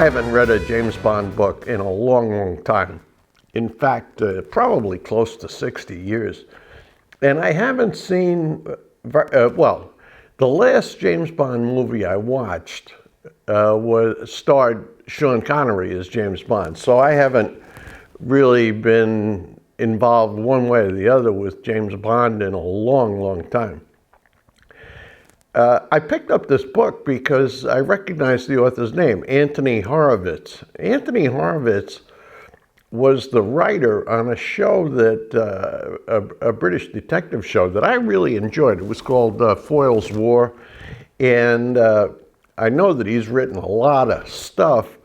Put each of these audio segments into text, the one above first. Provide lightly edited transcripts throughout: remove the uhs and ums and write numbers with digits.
haven't read a James Bond book in a long, long time. In fact, probably close to 60 years. And I haven't seen, well, the last James Bond movie I watched starred Sean Connery as James Bond. So I haven't really been involved one way or the other with James Bond in a long, long time. I picked up this book because I recognized the author's name, Antony Horowitz. Antony Horowitz was the writer on a show that, a British detective show that I really enjoyed. It was called Foyle's War. And I know that he's written a lot of stuff,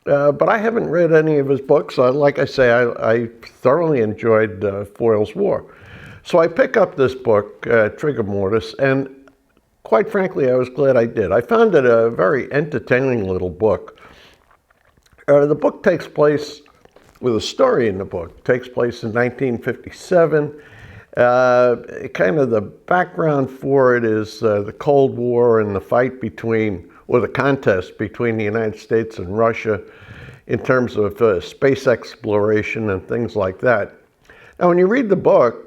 but I haven't read any of his books. Like I say, I thoroughly enjoyed Foyle's War. So I pick up this book, Trigger Mortis, and quite frankly, I was glad I did. I found it a very entertaining little book. The book takes place, with a story in the book, takes place in 1957. Kind of the background for it is the Cold War and the fight between, or the contest between the United States and Russia in terms of space exploration and things like that. Now, when you read the book,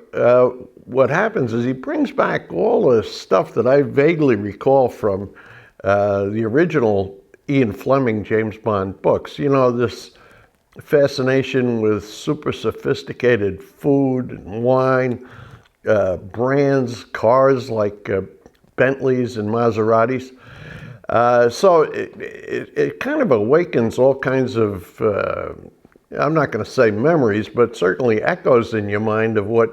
what happens is he brings back all the stuff that I vaguely recall from the original Ian Fleming James Bond books. You know, this fascination with super sophisticated food and wine, brands, cars like Bentleys and Maseratis. So it kind of awakens all kinds of, I'm not going to say memories, but certainly echoes in your mind of what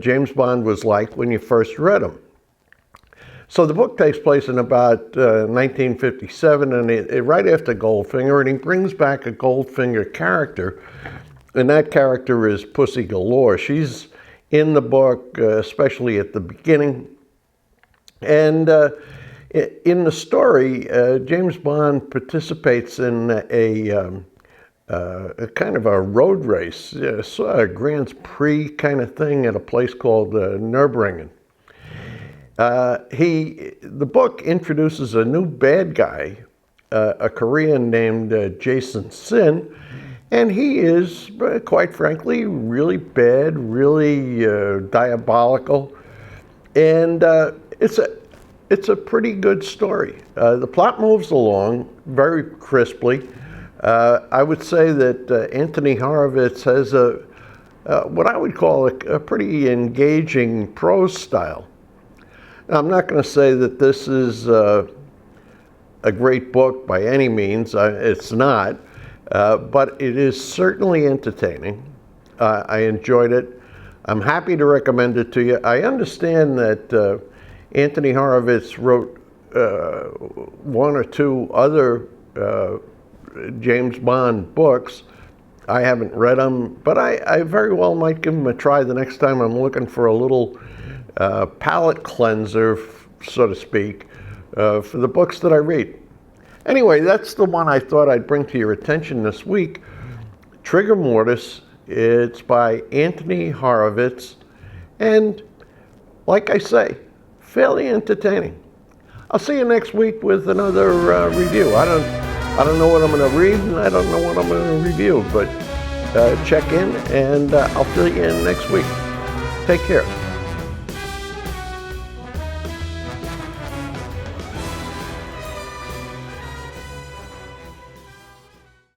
James Bond was like when you first read him. So the book takes place in about 1957, and right after Goldfinger, and he brings back a Goldfinger character, and that character is Pussy Galore. She's in the book, especially at the beginning. And in the story, James Bond participates in a kind of a road race, a Grand Prix kind of thing at a place called Nürburgring. The book introduces a new bad guy, a Korean named Jason Sin, and he is, quite frankly, really bad, really diabolical, and it's a pretty good story. The plot moves along very crisply. I would say that Antony Horowitz has what I would call a pretty engaging prose style. Now, I'm not going to say that this is a great book by any means. It's not, but it is certainly entertaining. I enjoyed it. I'm happy to recommend it to you. I understand that Antony Horowitz wrote one or two other James Bond books. I haven't read them, but I very well might give them a try the next time I'm looking for a little palate cleanser, so to speak, for the books that I read. Anyway, that's the one I thought I'd bring to your attention this week. Trigger Mortis. It's by Antony Horowitz, and like I say, fairly entertaining. I'll see you next week with another review. I don't know what I'm going to read, and I don't know what I'm going to review, but check in, and I'll fill you in next week. Take care.